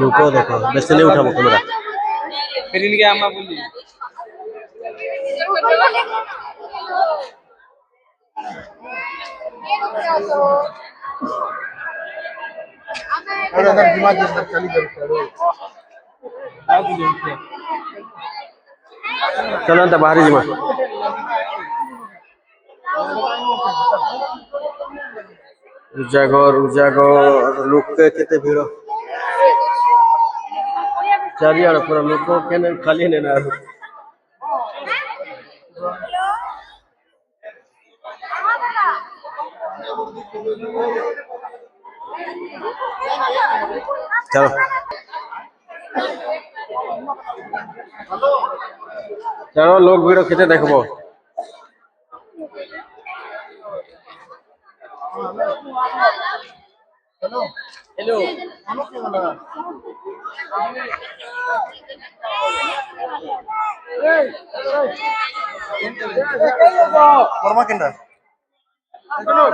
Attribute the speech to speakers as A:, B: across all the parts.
A: लुको देखो बेसे नहीं उठाबो कैमरा
B: फिर इनके आमा बोली
C: अरे अगर दिमाग के अंदर चली गई
A: चलो अंत बाहरी जिमा उजागर लोक केते भीड़ चारियाड़ पूरा लोक के खाली ने ना चलो चलो लोग भीड़ केते देखबो
C: हेलो हेलो के वाला वर्मा केंद्र हेलो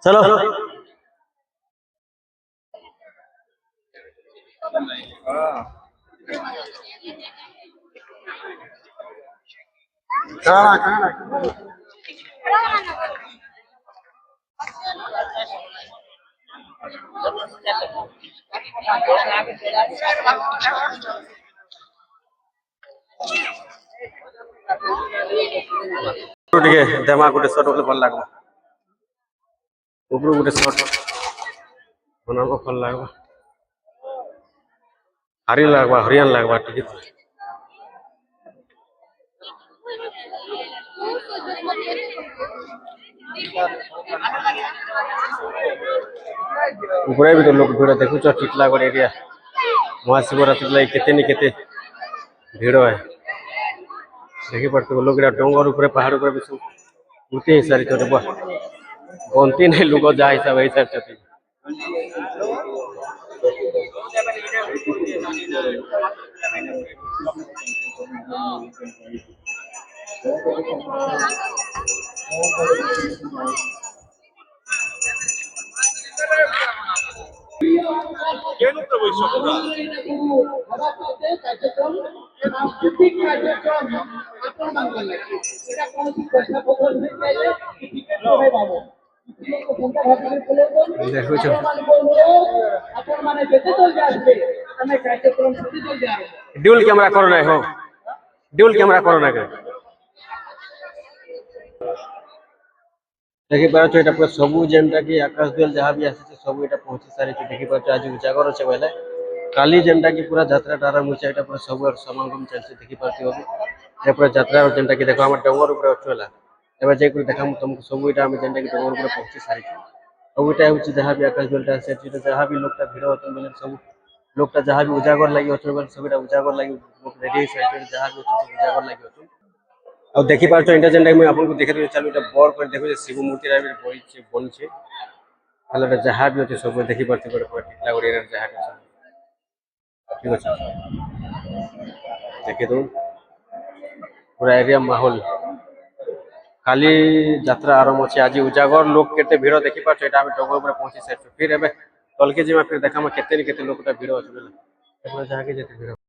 A: चलो ଟିକେ ଦେମା ଗୋଟେ ସଟ ବୋଲେ ଭଲ ଲାଗବ ଉପରୁ ଗୋଟେ ସଟ ବନାବ ଭଲ ଲାଗବ ହରିୟାନ ଲାଗବା ଟିକେ उपरे भी तो लोग भीड़ देखुच टिटलागढ़ एरिया महाशिवरात्रि लगे केते नि केते भीड़ है देखी पड़ते लोग डोंगर ऊपर पहाड़ ऊपर भी सब उठते ही सारी चोटे बनती नहीं लोग जा हिसाब हिसाब चलते ड्यूल कैमरा करो ना हो ड्यूल कैमरा करो ना देखी पार एटा पूरा सबू जेनटा कि आकाश दुआल जहाँ भी आसी सब एटा पहुंची सारी देखी पार आज उजागर अच्छे बोले काली जेनटा कि पूरा यात्रा आरंभ होता है पूरा सब समागम चलছে देखी पार्थिव ए पूरा यात्रा जेनटा कि देखो हम डोंगर ऊपर अछला एबे जे को देखा तुमको सब एटा हम जेनटा कि डोंगर ऊपर पहुंची सारी सब एटा होची जहाँ भी आकाश दुआलटा से जहाँ भी लोगटा भीड़ होतन बोले सब लोगटा जहाँ भी उजागर लागि होतन बोले सब एटा उजागर लागि लोग रेडी साइड जहाँ भी होतन उजागर लागि होतन अब देखी पार्छ इंटा जेनटा मैं आपन को देखे चलू एटा बड़ कर देखो शिव मूर्ति रा बनছে हला जहाँ भी होते सब देखी पार्छ पूरा टिटलागढ़ एरिया जहाँ भी ठीक अच्छे देखे तो पूरा एरिया माहौल खाली यात्रा आरंभ अच्छे आज उजागर लोग केते भीड़ देखी पार्छ एटा हम डोंगर ऊपर पहुंची साइड फिर एबे तलके जिमा फिर देखा केते नि केते लोकटा भीड़ अछि बोले जहाँ के जेते भीड़